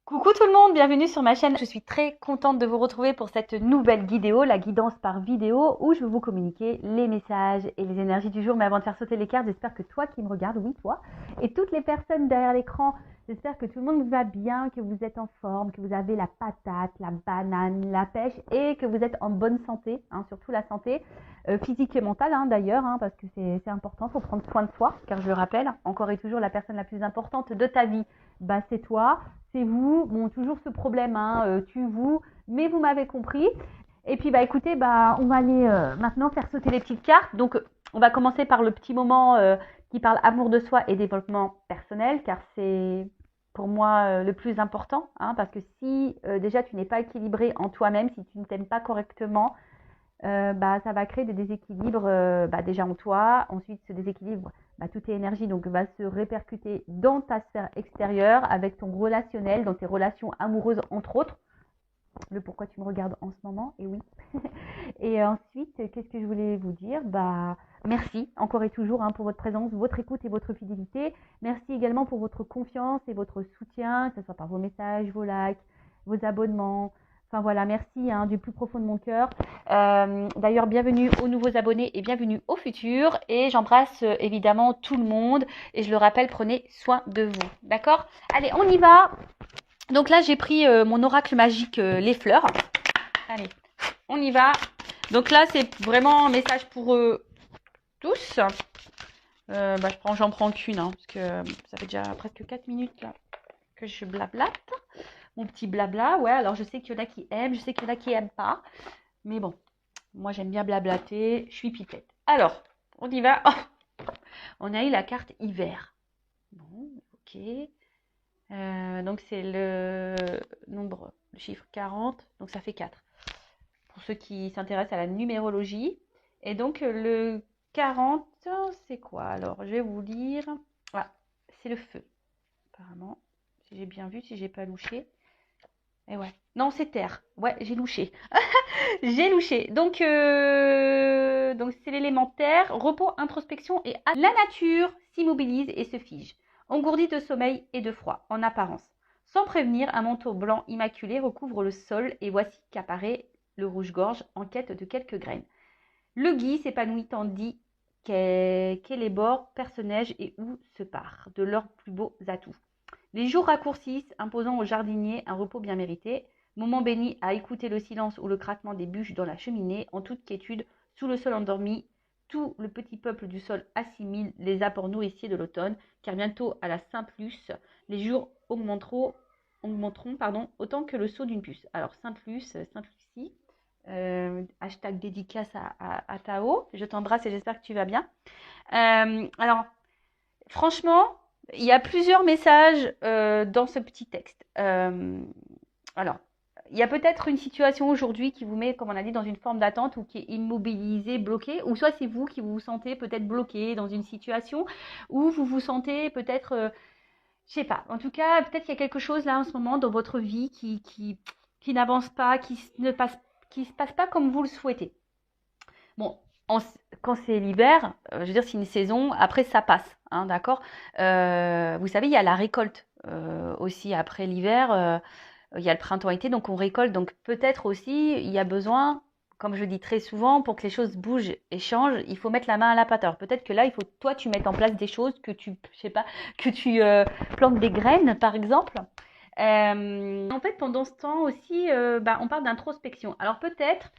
Coucou tout le monde, bienvenue sur ma chaîne. Je suis très contente de vous retrouver pour cette nouvelle vidéo, la guidance par vidéo, où je vais vous communiquer les messages et les énergies du jour. Mais avant de faire sauter les cartes, j'espère que toi qui me regardes, oui toi, et toutes les personnes derrière l'écran, j'espère que tout le monde va bien, que vous êtes en forme, que vous avez la patate, la banane, la pêche et que vous êtes en bonne santé, surtout la santé physique et mentale d'ailleurs, parce que c'est important, il faut prendre soin de soi, car je le rappelle, encore et toujours la personne la plus importante de ta vie, c'est toi. C'est vous, bon, toujours ce problème, tu, vous, mais vous m'avez compris. Et puis, écoutez, on va aller maintenant faire sauter les petites cartes. Donc, on va commencer par le petit moment qui parle amour de soi et développement personnel, car c'est pour moi le plus important, parce que si déjà tu n'es pas équilibré en toi-même, si tu ne t'aimes pas correctement, ça va créer des déséquilibres déjà en toi. Ensuite, ce déséquilibre, toutes tes énergies donc, va se répercuter dans ta sphère extérieure, avec ton relationnel, dans tes relations amoureuses, entre autres. Le pourquoi tu me regardes en ce moment, et oui. Et ensuite, qu'est-ce que je voulais vous dire? Merci encore et toujours pour votre présence, votre écoute et votre fidélité. Merci également pour votre confiance et votre soutien, que ce soit par vos messages, vos likes, vos abonnements. Enfin voilà, merci du plus profond de mon cœur. D'ailleurs, bienvenue aux nouveaux abonnés et bienvenue aux futurs. Et j'embrasse évidemment tout le monde. Et je le rappelle, prenez soin de vous. D'accord? Allez, on y va. Donc là, j'ai pris mon oracle magique, les fleurs. Allez, on y va. Donc là, c'est vraiment un message pour tous. J'en prends qu'une, parce que ça fait déjà presque 4 minutes là que je blablate. Mon petit blabla, ouais, alors je sais qu'il y en a qui aiment, je sais qu'il y en a qui n'aiment pas. Mais bon, moi j'aime bien blablater, je suis pipette. Alors, on y va. Oh, on a eu la carte hiver. Bon, ok. Donc c'est le nombre, le chiffre 40, donc ça fait 4. Pour ceux qui s'intéressent à la numérologie. Et donc le 40, c'est quoi? Alors, je vais vous lire. Ah, c'est le feu, apparemment. Si j'ai bien vu, si j'ai pas louché. Et ouais. Non, c'est terre. Ouais, j'ai louché. J'ai louché. Donc c'est l'élément terre, repos, introspection et la nature s'immobilise et se fige, engourdie de sommeil et de froid, en apparence. Sans prévenir, un manteau blanc immaculé recouvre le sol et voici qu'apparaît le rouge-gorge en quête de quelques graines. Le gui s'épanouit tandis qu'élébore perce-neige et où se part de leurs plus beaux atouts. Les jours raccourcissent, imposant aux jardiniers un repos bien mérité, moment béni à écouter le silence ou le craquement des bûches dans la cheminée, en toute quiétude, sous le sol endormi, tout le petit peuple du sol assimile les apports nourriciers de l'automne, car bientôt à la Saint-Luce, les jours augmenteront autant que le saut d'une puce. Alors Sainte-Luce, Sainte-Lucie, hashtag dédicace à Tao, je t'embrasse et j'espère que tu vas bien. Alors, franchement, il y a plusieurs messages dans ce petit texte. Alors, il y a peut-être une situation aujourd'hui qui vous met, comme on a dit, dans une forme d'attente ou qui est immobilisée, bloquée, ou soit c'est vous qui vous sentez peut-être bloqué dans une situation où vous vous sentez peut-être, je sais pas, en tout cas, peut-être qu'il y a quelque chose là en ce moment dans votre vie qui n'avance pas, qui se passe pas comme vous le souhaitez. Bon, quand c'est l'hiver, je veux dire, c'est une saison, après ça passe, d'accord. Vous savez, il y a la récolte aussi après l'hiver, il y a le printemps-été, donc on récolte. Donc peut-être aussi, il y a besoin, comme je dis très souvent, pour que les choses bougent et changent, il faut mettre la main à la pâte. Alors peut-être que là, il faut toi, tu mettes en place des choses, je sais pas, que tu plantes des graines, par exemple. En fait, pendant ce temps aussi, on parle d'introspection. Alors peut-être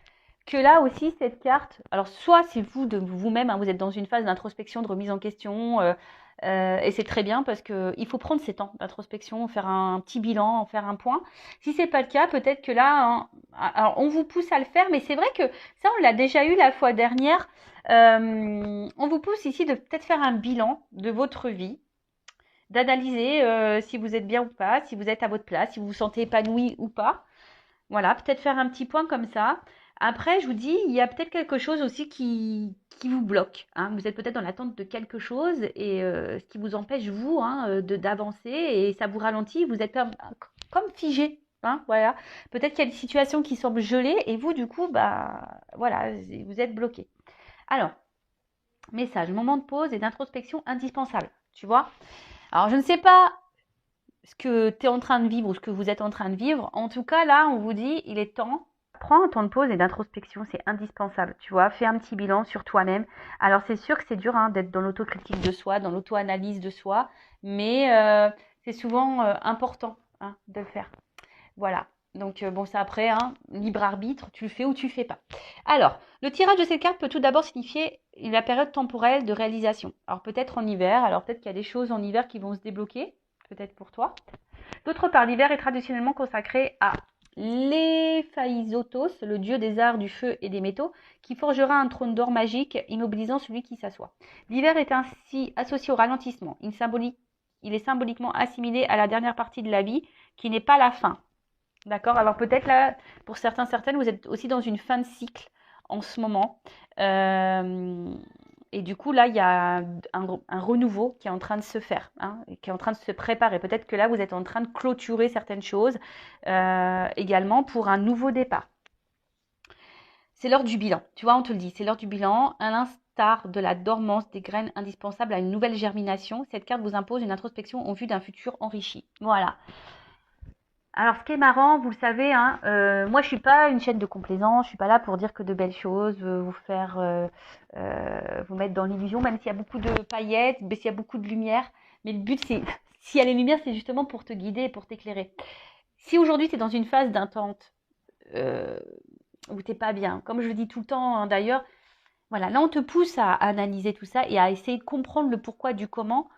que là aussi, cette carte, alors soit c'est vous de vous-même, vous êtes dans une phase d'introspection, de remise en question, et c'est très bien parce qu'il faut prendre ces temps d'introspection, faire un petit bilan, faire un point. Si c'est pas le cas, peut-être que là, alors on vous pousse à le faire, mais c'est vrai que ça, on l'a déjà eu la fois dernière. On vous pousse ici de peut-être faire un bilan de votre vie, d'analyser si vous êtes bien ou pas, si vous êtes à votre place, si vous vous sentez épanoui ou pas. Voilà, peut-être faire un petit point comme ça. Après, je vous dis, il y a peut-être quelque chose aussi qui vous bloque. Vous êtes peut-être dans l'attente de quelque chose et ce qui vous empêche, vous, d'avancer et ça vous ralentit. Vous êtes comme figé. Voilà. Peut-être qu'il y a des situations qui semblent gelées et vous, du coup, voilà, vous êtes bloqué. Alors, message, moment de pause et d'introspection indispensable. Tu vois? Alors, je ne sais pas ce que tu es en train de vivre ou ce que vous êtes en train de vivre. En tout cas, là, on vous dit, il est temps. Prends un temps de pause et d'introspection, c'est indispensable, tu vois. Fais un petit bilan sur toi-même. Alors, c'est sûr que c'est dur hein, d'être dans l'autocritique de soi, dans l'auto-analyse de soi, mais c'est souvent important hein, de le faire. Voilà. Donc, bon, c'est après, hein, libre arbitre, tu le fais ou tu le fais pas. Alors, le tirage de cette carte peut tout d'abord signifier la période temporelle de réalisation. Alors, peut-être en hiver, alors peut-être qu'il y a des choses en hiver qui vont se débloquer, peut-être pour toi. D'autre part, l'hiver est traditionnellement consacré à l'Héphaïstos, le dieu des arts, du feu et des métaux, qui forgera un trône d'or magique, immobilisant celui qui s'assoit. L'hiver est ainsi associé au ralentissement. Il est symboliquement assimilé à la dernière partie de la vie, qui n'est pas la fin. D'accord? Alors peut-être là, pour certaines, vous êtes aussi dans une fin de cycle en ce moment. Et du coup, là, il y a un renouveau qui est en train de se faire, hein, qui est en train de se préparer. Peut-être que là, vous êtes en train de clôturer certaines choses également pour un nouveau départ. C'est l'heure du bilan. Tu vois, on te le dit, c'est l'heure du bilan. À l'instar de la dormance des graines indispensables à une nouvelle germination, cette carte vous impose une introspection en vue d'un futur enrichi. Voilà. Alors, ce qui est marrant, vous le savez, hein, moi, je suis pas une chaîne de complaisance. Je suis pas là pour dire que de belles choses, vous faire, vous mettre dans l'illusion, même s'il y a beaucoup de paillettes, mais s'il y a beaucoup de lumière. Mais le but, c'est, s'il y a les lumières, c'est justement pour te guider et pour t'éclairer. Si aujourd'hui, tu es dans une phase d'intente, où t'es pas bien, comme je le dis tout le temps, hein, d'ailleurs, voilà, là, on te pousse à analyser tout ça et à essayer de comprendre le pourquoi du comment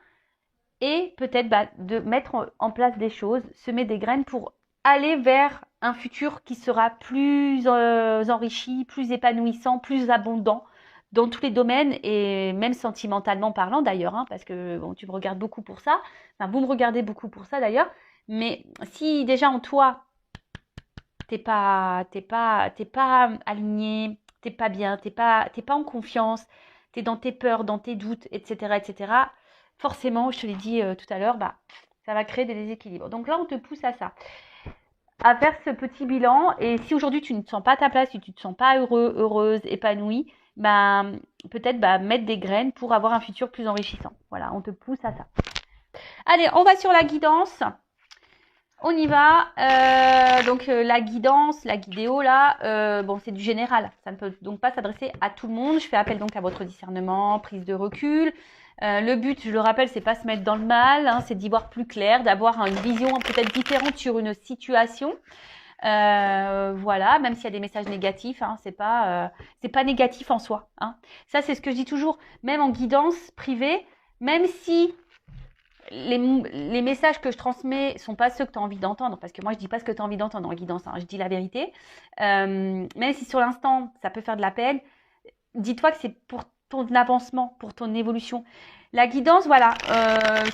et peut-être de mettre en place des choses, semer des graines pour aller vers un futur qui sera plus enrichi, plus épanouissant, plus abondant dans tous les domaines et même sentimentalement parlant d'ailleurs, hein, parce que bon, tu me regardes beaucoup pour ça, enfin, vous me regardez beaucoup pour ça d'ailleurs, mais si déjà en toi, t'es pas aligné, t'es pas bien, t'es pas en confiance, t'es dans tes peurs, dans tes doutes, etc., forcément, je te l'ai dit tout à l'heure, ça va créer des déséquilibres. Donc là, on te pousse à ça, à faire ce petit bilan. Et si aujourd'hui tu ne te sens pas à ta place, si tu ne te sens pas heureux, heureuse, épanouie, peut-être mettre des graines pour avoir un futur plus enrichissant. Voilà, on te pousse à ça. Allez, on va sur la guidance. On y va. Donc la guidance, la guidéo là, bon c'est du général. Ça ne peut donc pas s'adresser à tout le monde. Je fais appel donc à votre discernement, prise de recul. Le but, je le rappelle, c'est pas se mettre dans le mal, hein, c'est d'y voir plus clair, d'avoir une vision peut-être différente sur une situation. Voilà, même s'il y a des messages négatifs, hein, c'est pas négatif en soi. Hein. Ça, c'est ce que je dis toujours, même en guidance privée, même si les messages que je transmets sont pas ceux que tu as envie d'entendre, parce que moi je dis pas ce que tu as envie d'entendre en guidance, hein, je dis la vérité. Même si sur l'instant ça peut faire de la peine, dis-toi que c'est pour ton avancement, pour ton évolution. La guidance, voilà,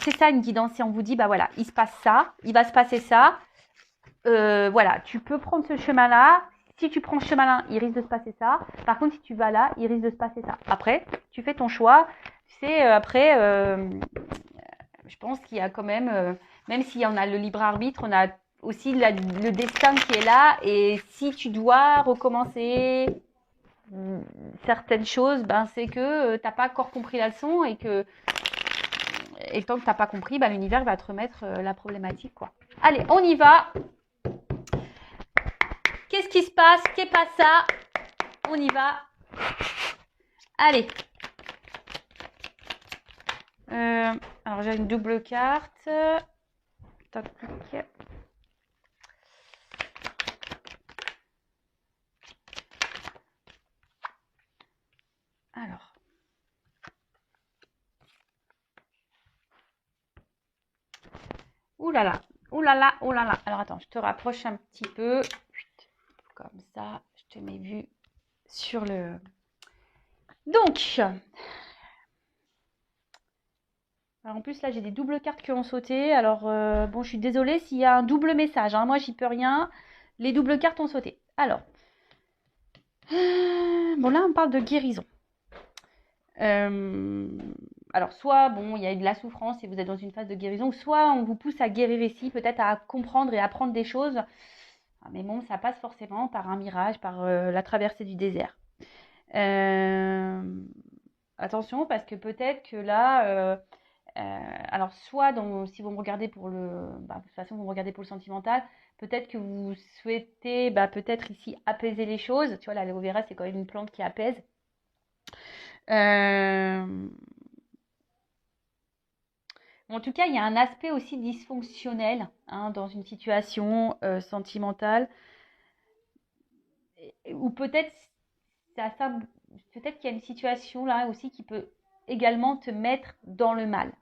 c'est ça une guidance. Si on vous dit, voilà, il se passe ça, il va se passer ça, voilà, tu peux prendre ce chemin-là. Si tu prends ce chemin-là, il risque de se passer ça. Par contre, si tu vas là, il risque de se passer ça. Après, tu fais ton choix. Tu sais, après, je pense qu'il y a quand même s'il y en a le libre arbitre, on a aussi le destin qui est là. Et si tu dois recommencer certaines choses, c'est que tu n'as pas encore compris la leçon et tant que tu n'as pas compris, l'univers va te remettre la problématique, quoi. Allez, on y va. Qu'est-ce qui se passe? Qu'est pas ça? On y va. Allez. Alors, j'ai une double carte. Tac. Alors. Ouh là là. Ouh là là. Ouh là là. Alors, attends, je te rapproche un petit peu. Comme ça, je te mets vue sur le... Donc... Alors en plus là j'ai des doubles cartes qui ont sauté. Alors bon je suis désolée s'il y a un double message. Hein. Moi j'y peux rien. Les doubles cartes ont sauté. Alors. Bon là on parle de guérison. Alors soit bon il y a eu de la souffrance et vous êtes dans une phase de guérison. Soit on vous pousse à guérir ici. Peut-être à comprendre et apprendre des choses. Mais bon ça passe forcément par un mirage. Par la traversée du désert. Attention parce que peut-être que là... Alors, soit si vous me regardez pour de toute façon, vous me regardez pour le sentimental, peut-être que vous souhaitez, peut-être ici, apaiser les choses. Tu vois, l'aloe vera, c'est quand même une plante qui apaise. Euh, En tout cas, il y a un aspect aussi dysfonctionnel hein, dans une situation sentimentale, ou peut-être peut-être qu'il y a une situation là aussi qui peut également te mettre dans le mal.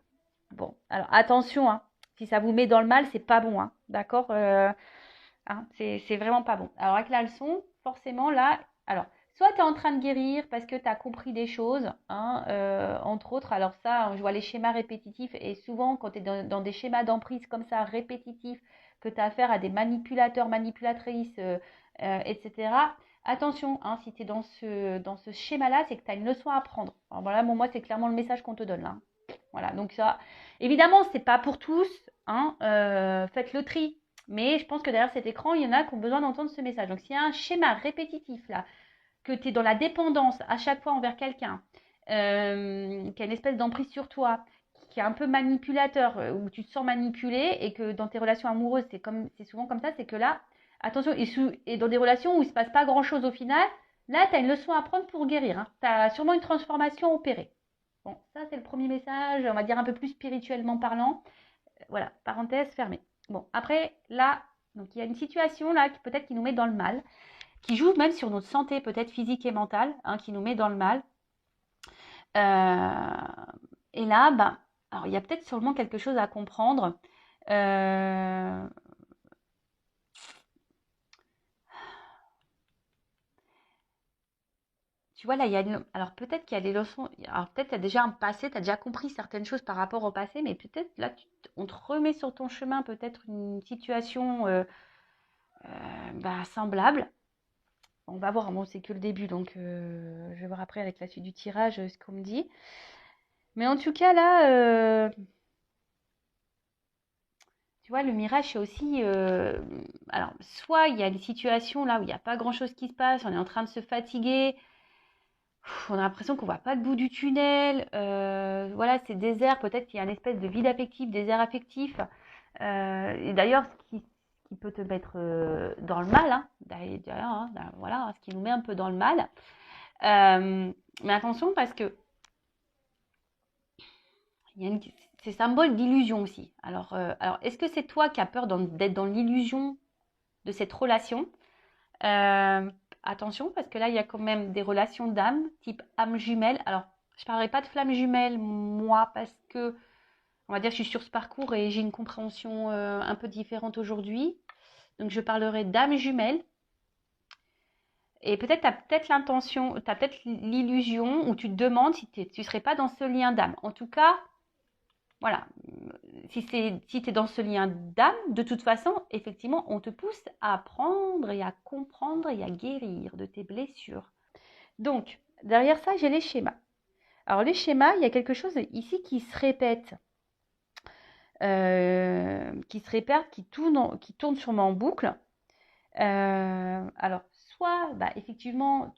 Bon, alors attention, hein, si ça vous met dans le mal, c'est pas bon, hein, d'accord hein, c'est vraiment pas bon. Alors avec la leçon, forcément là, alors soit tu es en train de guérir parce que tu as compris des choses, hein, entre autres, alors ça, je vois les schémas répétitifs et souvent quand tu es dans des schémas d'emprise comme ça, répétitifs, que tu as affaire à des manipulateurs, manipulatrices, etc. Attention, hein, si tu es dans ce schéma-là, c'est que tu as une leçon à apprendre. Alors voilà, moi, c'est clairement le message qu'on te donne là. Voilà, donc ça, évidemment, c'est pas pour tous, hein, faites le tri. Mais je pense que derrière cet écran, il y en a qui ont besoin d'entendre ce message. Donc, s'il y a un schéma répétitif là, que tu es dans la dépendance à chaque fois envers quelqu'un, qui a une espèce d'emprise sur toi, qui est un peu manipulateur, où tu te sens manipulé et que dans tes relations amoureuses, c'est souvent comme ça, c'est que là, attention, et dans des relations où il ne se passe pas grand-chose au final, là, tu as une leçon à prendre pour guérir. Hein. Tu as sûrement une transformation opérée. Bon, ça, c'est le premier message, on va dire un peu plus spirituellement parlant. Voilà, parenthèse fermée. Bon, après, là, donc il y a une situation là qui peut-être qui nous met dans le mal, qui joue même sur notre santé, peut-être physique et mentale, hein, qui nous met dans le mal. Et là, alors il y a peut-être sûrement quelque chose à comprendre. Tu vois, là, alors peut-être qu'il y a des leçons. Alors peut-être qu'il y a déjà un passé, tu as déjà compris certaines choses par rapport au passé, mais peut-être là, on te remet sur ton chemin peut-être une situation semblable. On va voir, bon, c'est que le début, donc je vais voir après avec la suite du tirage ce qu'on me dit. Mais en tout cas, là, tu vois, le mirage, c'est aussi... alors, soit il y a une situation là où il n'y a pas grand-chose qui se passe, on est en train de se fatiguer, on a l'impression qu'on ne voit pas le bout du tunnel, voilà, c'est désert, peut-être qu'il y a une espèce de vide affectif, désert affectif. Et d'ailleurs, ce qui peut te mettre dans le mal, hein, d'ailleurs, hein, voilà, ce qui nous met un peu dans le mal. Mais attention parce que c'est symbole d'illusion aussi. Alors est-ce que c'est toi qui as peur d'être dans l'illusion de cette relation Attention, parce que là, il y a quand même des relations d'âme, type âme jumelle. Alors, je ne parlerai pas de flamme jumelle, moi, parce que, on va dire, je suis sur ce parcours et j'ai une compréhension un peu différente aujourd'hui. Donc, je parlerai d'âme jumelle. Et peut-être tu as peut-être l'intention, tu as peut-être l'illusion où tu te demandes si tu ne serais pas dans ce lien d'âme. En tout cas, voilà, si tu es dans ce lien d'âme, de toute façon, effectivement, on te pousse à apprendre et à comprendre et à guérir de tes blessures. Donc, derrière ça, j'ai les schémas. Alors, les schémas, il y a quelque chose ici qui se répète, qui tourne sûrement en boucle. Alors, soit, effectivement,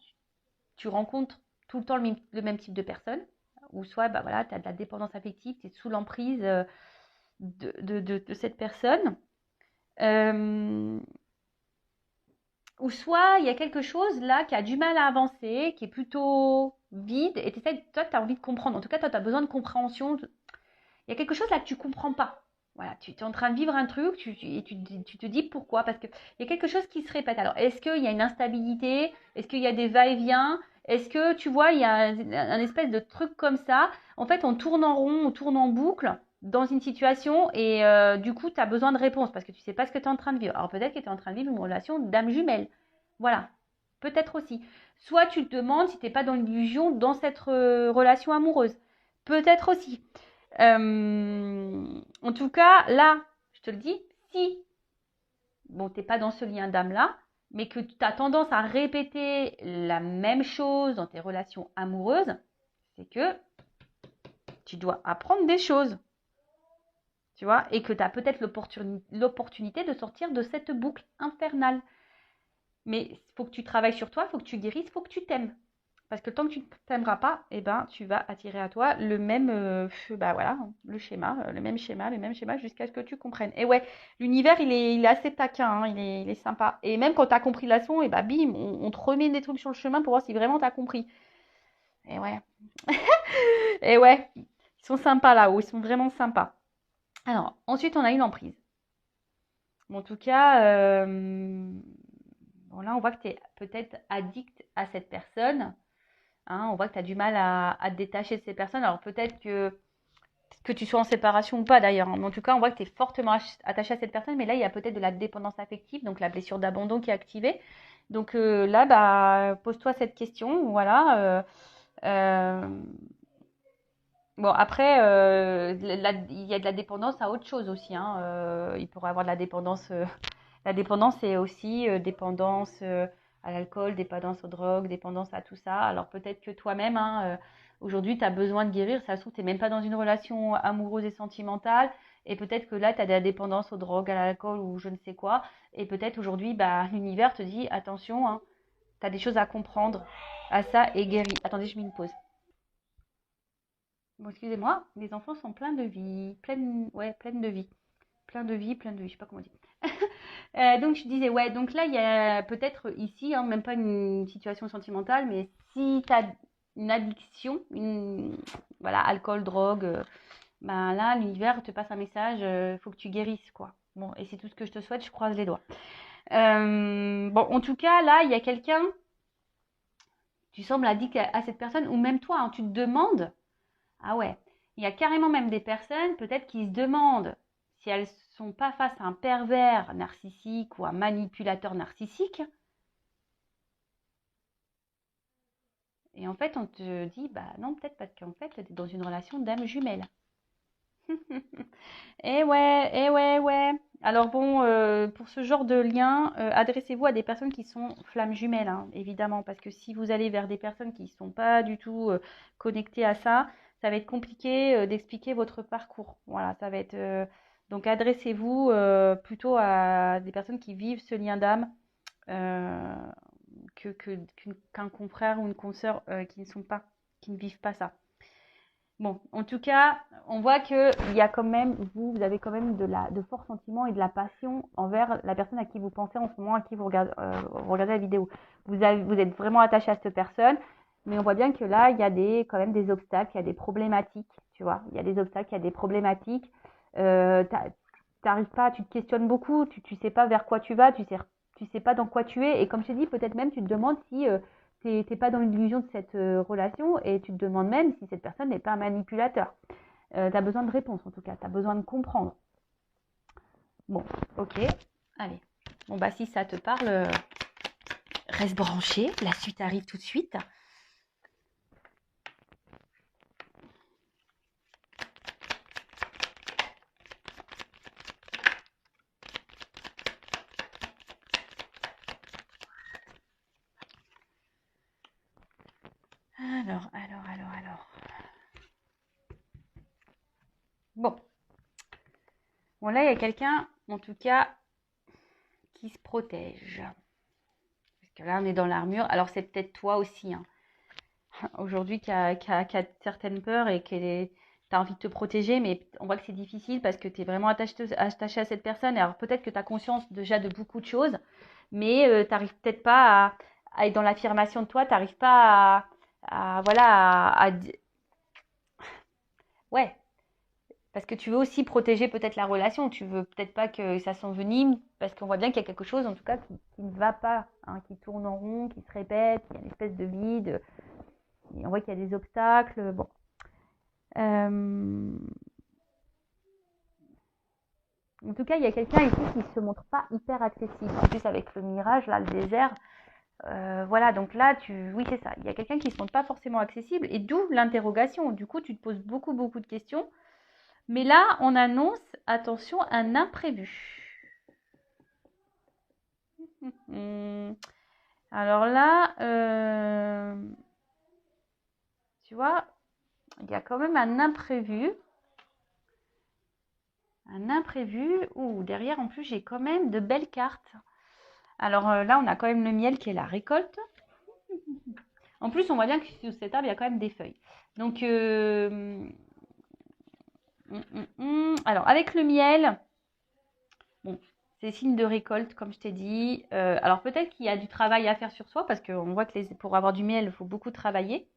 tu rencontres tout le temps le même type de personne, ou soit, voilà, tu as de la dépendance affective, tu es sous l'emprise de cette personne. Ou soit il y a quelque chose là qui a du mal à avancer, qui est plutôt vide, et toi, tu as envie de comprendre. En tout cas, toi, tu as besoin de compréhension. Il y a quelque chose là que tu ne comprends pas. Voilà, tu es en train de vivre un truc et tu te dis pourquoi. Parce qu'il y a quelque chose qui se répète. Alors, est-ce qu'il y a une instabilité? Est-ce qu'il y a des va-et-vient? Est-ce que, tu vois, il y a un espèce de truc comme ça? En fait, on tourne en rond, on tourne en boucle dans une situation et du coup, tu as besoin de réponses parce que tu ne sais pas ce que tu es en train de vivre. Alors, peut-être que tu es en train de vivre une relation d'âme jumelle. Voilà, peut-être aussi. Soit tu te demandes si tu n'es pas dans l'illusion dans cette relation amoureuse. Peut-être aussi. En tout cas, là, je te le dis, si tu n'es pas dans ce lien d'âme-là, mais que tu as tendance à répéter la même chose dans tes relations amoureuses, c'est que tu dois apprendre des choses. Tu vois, et que tu as peut-être l'opportunité de sortir de cette boucle infernale. Mais il faut que tu travailles sur toi, il faut que tu guérisses, il faut que tu t'aimes. Parce que tant que tu ne t'aimeras pas, eh ben, tu vas attirer à toi le même, bah voilà, le même schéma jusqu'à ce que tu comprennes. Et ouais, l'univers, il est assez taquin, hein, il est sympa. Et même quand tu as compris la leçon, et bah bim, on te remet des trucs sur le chemin pour voir si vraiment tu as compris. Et ouais, et ouais, ils sont sympas là-haut, ils sont vraiment sympas. Alors, ensuite, on a une emprise. Bon, en tout cas, bon, là, on voit que tu es peut-être addict à cette personne. Hein, on voit que tu as du mal à te détacher de ces personnes. Alors peut-être que tu sois en séparation ou pas d'ailleurs. Hein, mais en tout cas, on voit que tu es fortement attaché à cette personne. Mais là, il y a peut-être de la dépendance affective, donc la blessure d'abandon qui est activée. Donc là, bah, pose-toi cette question. Voilà. Bon, après, il y a de la dépendance à autre chose aussi. Hein. Il pourrait y avoir de la dépendance. La dépendance, c'est aussi dépendance à l'alcool, dépendance aux drogues, dépendance à tout ça. Alors peut-être que toi-même, hein, aujourd'hui, tu as besoin de guérir. Ça se trouve, tu n'es même pas dans une relation amoureuse et sentimentale. Et peut-être que là, tu as de la dépendance aux drogues, à l'alcool ou je ne sais quoi. Et peut-être aujourd'hui, bah, l'univers te dit, attention, hein, tu as des choses à comprendre à ça et guéris. Attendez, je mets une pause. Bon, excusez-moi, les enfants sont pleins de vie, ouais, pleines de vie. Plein de vie, je sais pas comment on dit. Donc je disais, ouais, donc là, il y a peut-être ici, hein, même pas une situation sentimentale, mais si tu as une addiction, voilà, alcool, drogue, ben là, l'univers te passe un message, faut que tu guérisses, quoi. Bon, et c'est tout ce que je te souhaite, je croise les doigts. Bon, en tout cas, là, il y a quelqu'un, tu sembles addict à cette personne, ou même toi, hein, tu te demandes, ah ouais, il y a carrément même des personnes, peut-être, qui se demandent si elles sont pas face à un pervers narcissique ou un manipulateur narcissique. Et en fait, on te dit, bah non, peut-être parce qu'en fait, tu es dans une relation d'âme jumelle. Eh ouais, ouais. Alors bon, pour ce genre de lien, adressez-vous à des personnes qui sont flammes jumelles, hein, évidemment, parce que si vous allez vers des personnes qui ne sont pas du tout connectées à ça, ça va être compliqué d'expliquer votre parcours. Voilà, ça va être. Donc adressez-vous plutôt à des personnes qui vivent ce lien d'âme euh, qu'un confrère ou une consoeur qui ne sont pas, qui ne vivent pas ça. Bon, en tout cas, on voit que il y a quand même, vous avez quand même de forts sentiments et de la passion envers la personne à qui vous pensez en ce moment, à qui vous regardez la vidéo. Vous êtes vraiment attaché à cette personne, mais on voit bien que là, il y a quand même des obstacles, il y a des problématiques, tu vois. Il y a des obstacles, il y a des problématiques. T'arrives pas, tu te questionnes beaucoup, tu sais pas vers quoi tu vas, tu sais pas dans quoi tu es, et comme je t'ai dit, peut-être même tu te demandes si t'es pas dans l'illusion de cette relation et tu te demandes même si cette personne n'est pas un manipulateur. Tu as besoin de réponses en tout cas, tu as besoin de comprendre. Bon, ok, allez. Bon bah si ça te parle, reste branché, la suite arrive tout de suite. Alors. Bon. Bon là il y a quelqu'un, en tout cas, qui se protège. Parce que là on est dans l'armure, alors c'est peut-être toi aussi, hein. Aujourd'hui qui a certaines peurs et qui tu as envie de te protéger, mais on voit que c'est difficile parce que tu es vraiment attaché à cette personne. Alors peut-être que tu as conscience déjà de beaucoup de choses, mais tu n'arrives peut-être pas à être dans l'affirmation de toi, tu n'arrives pas voilà, ouais, parce que tu veux aussi protéger peut-être la relation, tu veux peut-être pas que ça s'envenime, parce qu'on voit bien qu'il y a quelque chose en tout cas qui ne va pas, hein, qui tourne en rond, qui se répète, il y a une espèce de vide. Et on voit qu'il y a des obstacles. Bon. En tout cas, il y a quelqu'un ici qui ne se montre pas hyper accessible. En plus, avec le mirage, là, le désert. Voilà, donc là, oui, c'est ça. Il y a quelqu'un qui ne se montre pas forcément accessible. Et d'où l'interrogation. Du coup, tu te poses beaucoup, beaucoup de questions. Mais là, on annonce, attention, un imprévu. Alors là, tu vois, il y a quand même un imprévu. Un imprévu. Ouh, derrière, en plus, j'ai quand même de belles cartes. Alors là, on a quand même le miel qui est la récolte. En plus, on voit bien que sous cet arbre, il y a quand même des feuilles. Donc, alors, avec le miel, bon, c'est signe de récolte, comme je t'ai dit. Alors, peut-être qu'il y a du travail à faire sur soi, parce qu'on voit que pour avoir du miel, il faut beaucoup travailler.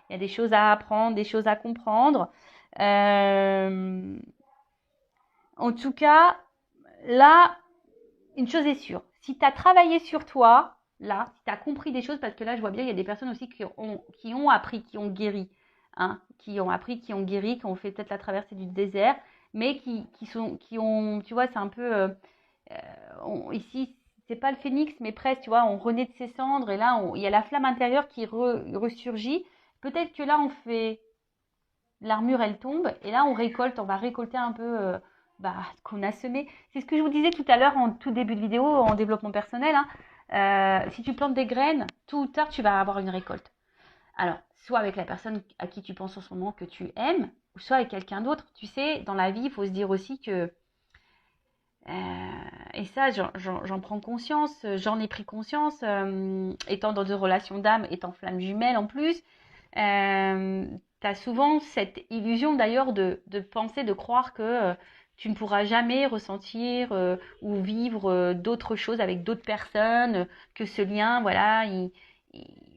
Il y a des choses à apprendre, des choses à comprendre. En tout cas, là, une chose est sûre. Si tu as travaillé sur toi, là, si tu as compris des choses, parce que là, je vois bien, il y a des personnes aussi qui ont appris, qui ont guéri. Hein, qui ont appris, qui ont guéri, qui ont fait peut-être la traversée du désert, mais qui ont, tu vois, c'est un peu, ici, c'est pas le phénix, mais presque, tu vois, on renaît de ses cendres, et là, il y a la flamme intérieure qui ressurgit. Peut-être que là, on fait l'armure elle tombe et là on va récolter un peu ce qu'on a semé. C'est ce que je vous disais tout à l'heure en tout début de vidéo en développement personnel. Hein. Si tu plantes des graines, tôt ou tard tu vas avoir une récolte. Alors, soit avec la personne à qui tu penses en ce moment que tu aimes, ou soit avec quelqu'un d'autre. Tu sais, dans la vie, il faut se dire aussi que, et ça j'en prends conscience, j'en ai pris conscience, étant dans des relations d'âme, étant flamme jumelle en plus, tu as souvent cette illusion d'ailleurs de penser, de croire que tu ne pourras jamais ressentir ou vivre d'autres choses avec d'autres personnes, que ce lien, voilà.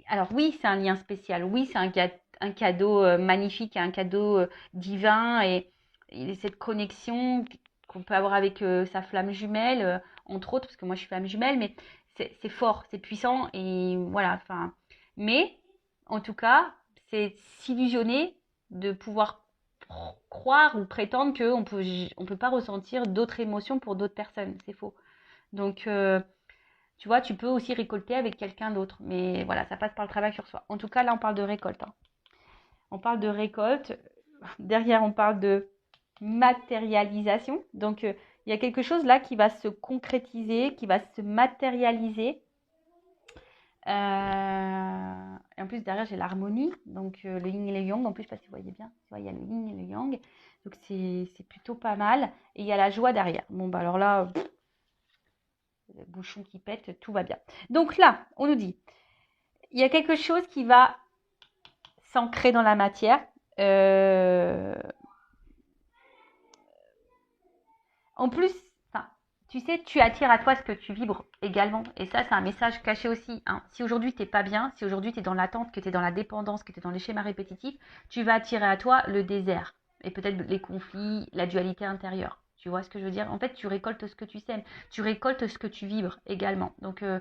Alors oui, c'est un lien spécial, oui, c'est un cadeau magnifique, un cadeau divin et cette connexion qu'on peut avoir avec sa flamme jumelle, entre autres, parce que moi je suis flamme jumelle, mais c'est fort, c'est puissant et voilà, enfin. Mais en tout cas, c'est s'illusionner de pouvoir croire ou prétendre on peut pas ressentir d'autres émotions pour d'autres personnes. C'est faux. Donc, tu vois, tu peux aussi récolter avec quelqu'un d'autre. Mais voilà, ça passe par le travail sur soi. En tout cas, là, on parle de récolte. Hein. On parle de récolte. Derrière, on parle de matérialisation. Donc, il y a quelque chose là qui va se concrétiser, qui va se matérialiser. Et en plus, derrière, j'ai l'harmonie, donc le yin et le yang. En plus, je ne sais pas si vous voyez bien, tu vois, il y a le yin et le yang. Donc, c'est plutôt pas mal. Et il y a la joie derrière. Bon, bah alors là, le bouchon qui pète, tout va bien. Donc là, on nous dit, il y a quelque chose qui va s'ancrer dans la matière. En plus, tu sais, tu attires à toi ce que tu vibres également. Et ça, c'est un message caché aussi. Hein. Si aujourd'hui, tu n'es pas bien, si aujourd'hui, tu es dans l'attente, que tu es dans la dépendance, que tu es dans les schémas répétitifs, tu vas attirer à toi le désert. Et peut-être les conflits, la dualité intérieure. Tu vois ce que je veux dire? En fait, tu récoltes ce que tu sèmes. Tu récoltes ce que tu vibres également. Donc là,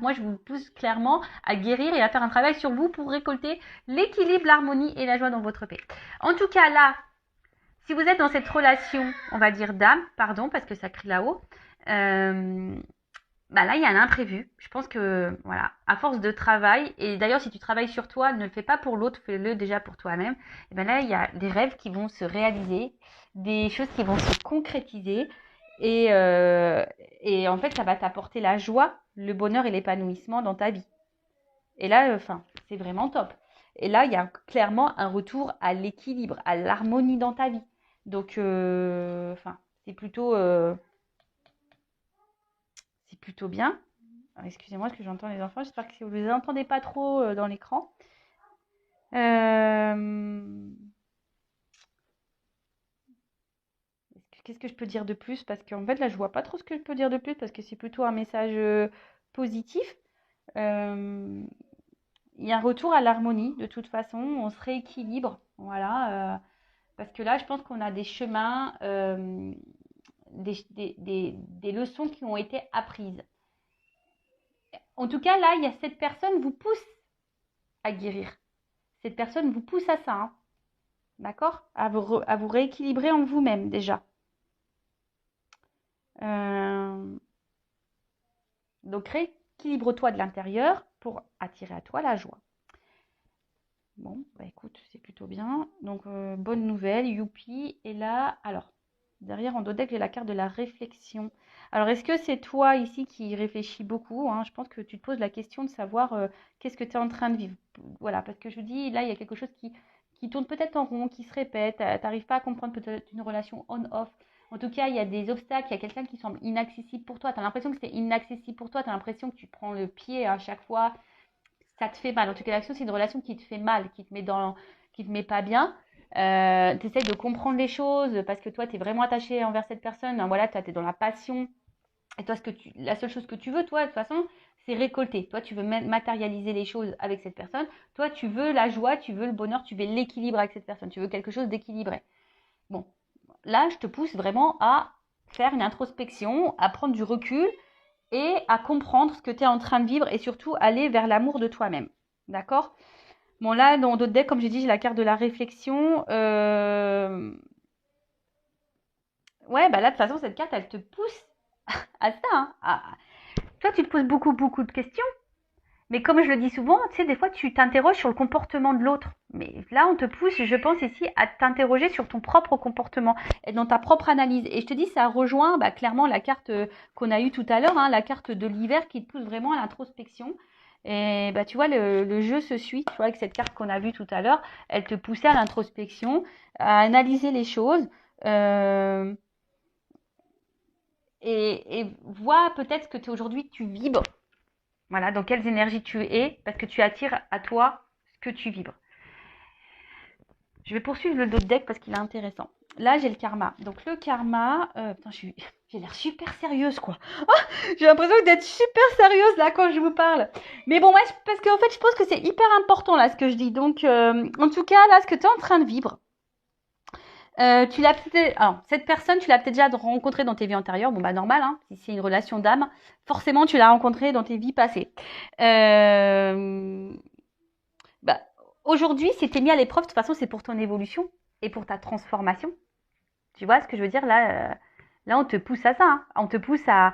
moi, je vous pousse clairement à guérir et à faire un travail sur vous pour récolter l'équilibre, l'harmonie et la joie dans votre paix. En tout cas, là, si vous êtes dans cette relation, on va dire d'âme, pardon, parce que ça crie là-haut, là, il y a un imprévu. Je pense que, voilà, à force de travail, et d'ailleurs, si tu travailles sur toi, ne le fais pas pour l'autre, fais-le déjà pour toi-même. Et bien là, il y a des rêves qui vont se réaliser, des choses qui vont se concrétiser, et en fait, ça va t'apporter la joie, le bonheur et l'épanouissement dans ta vie. Et là, c'est vraiment top. Et là, il y a clairement un retour à l'équilibre, à l'harmonie dans ta vie. Donc, c'est plutôt bien. Excusez-moi, parce que j'entends les enfants. J'espère que vous ne les entendez pas trop dans l'écran. Qu'est-ce que je peux dire de plus? Parce qu'en fait, là, je vois pas trop ce que je peux dire de plus parce que c'est plutôt un message positif. Il y a un retour à l'harmonie, de toute façon. On se rééquilibre. Voilà. Parce que là, je pense qu'on a des chemins, des leçons qui ont été apprises. En tout cas, là, il y a cette personne vous pousse à guérir. Cette personne vous pousse à ça. Hein. D'accord? À vous rééquilibrer en vous-même déjà. Donc, rééquilibre-toi de l'intérieur pour attirer à toi la joie. Bon, écoute, c'est plutôt bien. Donc, bonne nouvelle, youpi. Et là, alors, derrière en dos deck, j'ai la carte de la réflexion. Alors, est-ce que c'est toi ici qui réfléchis beaucoup? Hein? Je pense que tu te poses la question de savoir qu'est-ce que tu es en train de vivre. Voilà, parce que je vous dis, là, il y a quelque chose qui tourne peut-être en rond, qui se répète. Tu n'arrives pas à comprendre peut-être une relation on-off. En tout cas, il y a des obstacles, il y a quelqu'un qui semble inaccessible pour toi. Tu as l'impression que c'est inaccessible pour toi. Tu as l'impression que tu prends le pied à chaque fois. ça te fait mal. En tout cas, l'action, c'est une relation qui te fait mal, qui te met pas bien. Tu essaies de comprendre les choses parce que toi, tu es vraiment attaché envers cette personne. Voilà, tu es dans la passion. Et toi, la seule chose que tu veux, toi, de toute façon, c'est récolter. Toi, tu veux matérialiser les choses avec cette personne. Toi, tu veux la joie, tu veux le bonheur, tu veux l'équilibre avec cette personne. Tu veux quelque chose d'équilibré. Bon, là, je te pousse vraiment à faire une introspection, à prendre du recul et à comprendre ce que tu es en train de vivre et surtout aller vers l'amour de toi-même. D'accord? Bon, là, dans d'autres decks, comme j'ai dit, j'ai la carte de la réflexion. Ouais, bah là, de toute façon, cette carte, elle te pousse à ça. Hein. Toi, tu te poses beaucoup, beaucoup de questions. Mais comme je le dis souvent, tu sais, des fois, tu t'interroges sur le comportement de l'autre. Mais là, on te pousse, je pense ici, à t'interroger sur ton propre comportement et dans ta propre analyse. Et je te dis, ça rejoint clairement la carte qu'on a eue tout à l'heure, hein, la carte de l'hiver qui te pousse vraiment à l'introspection. Et tu vois, le jeu se suit, tu vois, avec cette carte qu'on a vue tout à l'heure, elle te poussait à l'introspection, à analyser les choses. Euh, et vois peut-être ce que aujourd'hui tu vibres. Voilà, dans quelles énergies tu es, parce que tu attires à toi ce que tu vibres. Je vais poursuivre le dos de deck parce qu'il est intéressant. Là, j'ai le karma. Donc le karma, putain, j'ai l'air super sérieuse, quoi. Oh, j'ai l'impression d'être super sérieuse là quand je vous parle. Mais bon, ouais, parce qu'en fait, je pense que c'est hyper important là ce que je dis. Donc, en tout cas, là, ce que tu es en train de vivre, tu l'as peut-être. Alors, cette personne, tu l'as peut-être déjà rencontrée dans tes vies antérieures. Bon, bah, normal, hein. Si c'est une relation d'âme, forcément, tu l'as rencontrée dans tes vies passées. Bah, aujourd'hui, si t'es mis à l'épreuve, de toute façon, c'est pour ton évolution et pour ta transformation. Tu vois ce que je veux dire là là, on te pousse à ça. Hein. On te pousse à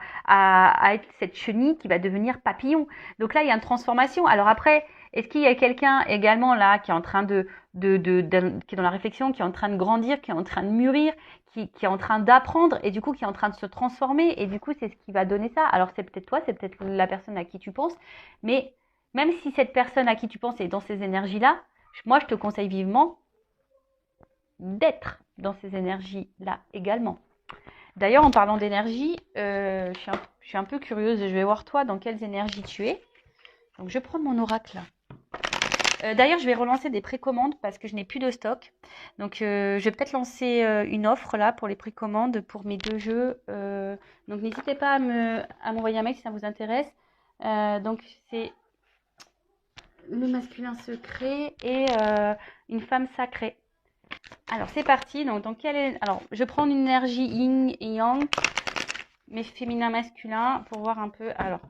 être cette chenille qui va devenir papillon. Donc là, il y a une transformation. Alors après, est-ce qu'il y a quelqu'un également là qui est en train qui est dans la réflexion, qui est en train de grandir, qui est en train de mûrir, qui est en train d'apprendre et du coup qui est en train de se transformer et du coup c'est ce qui va donner ça. Alors c'est peut-être toi, c'est peut-être la personne à qui tu penses, mais même si cette personne à qui tu penses est dans ces énergies-là, moi je te conseille vivement d'être dans ces énergies-là également. D'ailleurs, en parlant d'énergie, je suis un peu curieuse. Je vais voir toi dans quelles énergies tu es. Donc, je vais prendre mon oracle là. D'ailleurs, je vais relancer des précommandes parce que je n'ai plus de stock. Donc, je vais peut-être lancer une offre là pour les précommandes pour mes 2 jeux. Donc, n'hésitez pas à m'envoyer un mail si ça vous intéresse. Donc, c'est le masculin secret et une femme sacrée. Alors, c'est parti. Donc, alors, je prends une énergie yin et yang, mais féminin, masculin, pour voir un peu. Alors,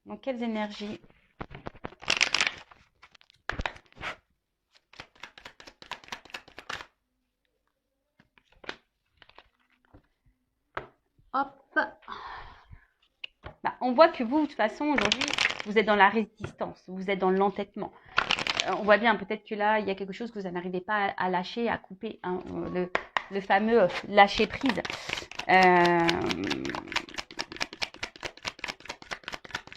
donc, quelles énergies? Hop. On voit que vous, de toute façon, aujourd'hui, vous êtes dans la résistance, vous êtes dans l'entêtement. On voit bien, peut-être que là, il y a quelque chose que vous n'arrivez pas à lâcher, à couper. Hein, le fameux lâcher prise.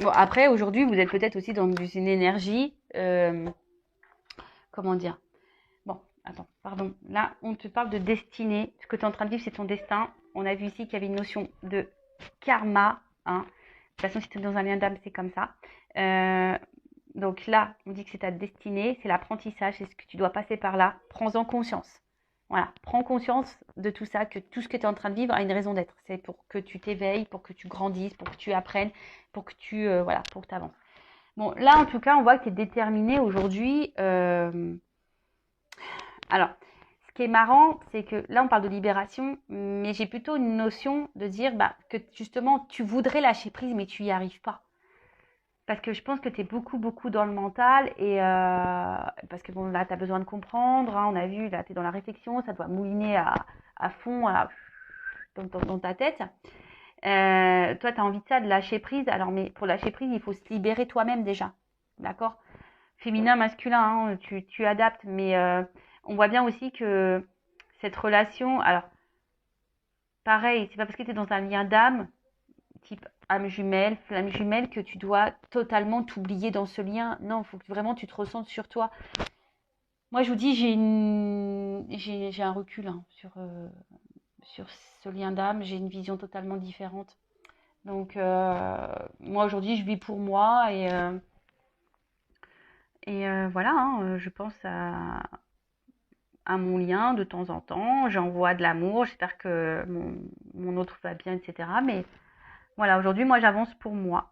Bon, après, aujourd'hui, vous êtes peut-être aussi dans une énergie. Comment dire? Bon, attends, pardon. Là, on te parle de destinée. Ce que tu es en train de vivre, c'est ton destin. On a vu ici qu'il y avait une notion de karma. Hein. De toute façon, si tu es dans un lien d'âme, c'est comme ça. Donc là, on dit que c'est ta destinée, c'est l'apprentissage, c'est ce que tu dois passer par là. Prends-en conscience. Voilà, prends conscience de tout ça, que tout ce que tu es en train de vivre a une raison d'être. C'est pour que tu t'éveilles, pour que tu grandisses, pour que tu apprennes, pour que tu pour que tu avances. Bon, là, en tout cas, on voit que tu es déterminé aujourd'hui. Alors, ce qui est marrant, c'est que là, on parle de libération, mais j'ai plutôt une notion de dire que justement, tu voudrais lâcher prise, mais tu n'y arrives pas. Parce que je pense que tu es beaucoup, beaucoup dans le mental et parce que bon, là, tu as besoin de comprendre. Hein, on a vu, là, tu es dans la réflexion, ça doit mouliner à fond dans ta tête. Toi, tu as envie de ça, de lâcher prise. Alors, mais pour lâcher prise, il faut se libérer toi-même déjà. D'accord? Féminin, masculin, hein, tu adaptes. Mais on voit bien aussi que cette relation, alors, pareil, c'est pas parce que tu es dans un lien d'âme, type âme jumelle, flamme jumelle, que tu dois totalement t'oublier dans ce lien. Non, il faut que vraiment tu te ressentes sur toi. Moi, je vous dis, j'ai un recul hein, sur ce lien d'âme. J'ai une vision totalement différente. Donc, moi, aujourd'hui, je vis pour moi et Et voilà, hein, je pense à mon lien de temps en temps. J'envoie de l'amour. J'espère que mon autre va bien, etc. Mais voilà, aujourd'hui, moi, j'avance pour moi.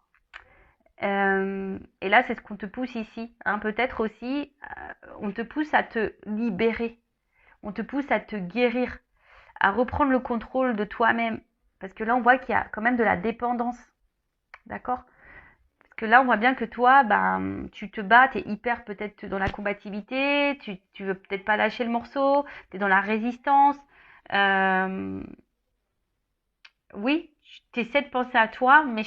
Et là, c'est ce qu'on te pousse ici, hein. Peut-être aussi, on te pousse à te libérer. On te pousse à te guérir, à reprendre le contrôle de toi-même. Parce que là, on voit qu'il y a quand même de la dépendance. D'accord? Parce que là, on voit bien que toi, ben, tu te bats, tu es hyper peut-être dans la combativité, tu veux peut-être pas lâcher le morceau, tu es dans la résistance. Euh, oui, tu essaies de penser à toi, mais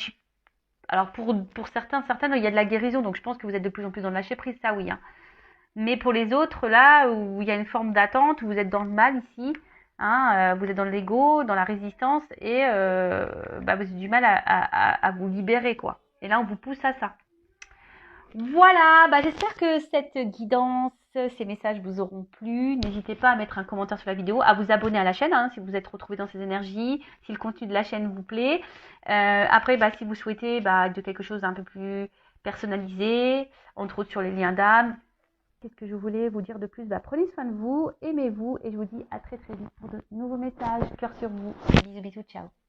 alors pour certains, certaines, il y a de la guérison, donc je pense que vous êtes de plus en plus dans le lâcher prise, ça oui, hein. Mais pour les autres, là, où il y a une forme d'attente, où vous êtes dans le mal ici, hein, vous êtes dans l'ego, dans la résistance, et bah, vous avez du mal à vous libérer, quoi. Et là, on vous pousse à ça. Voilà, bah j'espère que cette guidance, ces messages vous auront plu. N'hésitez pas à mettre un commentaire sur la vidéo, à vous abonner à la chaîne hein, si vous êtes retrouvé dans ces énergies, si le contenu de la chaîne vous plaît. Après, bah, si vous souhaitez de quelque chose d'un peu plus personnalisé, entre autres sur les liens d'âme. Qu'est-ce que je voulais vous dire de plus? Bah, prenez soin de vous, aimez-vous et je vous dis à très très vite pour de nouveaux messages. Cœur sur vous. Bisous bisous, ciao.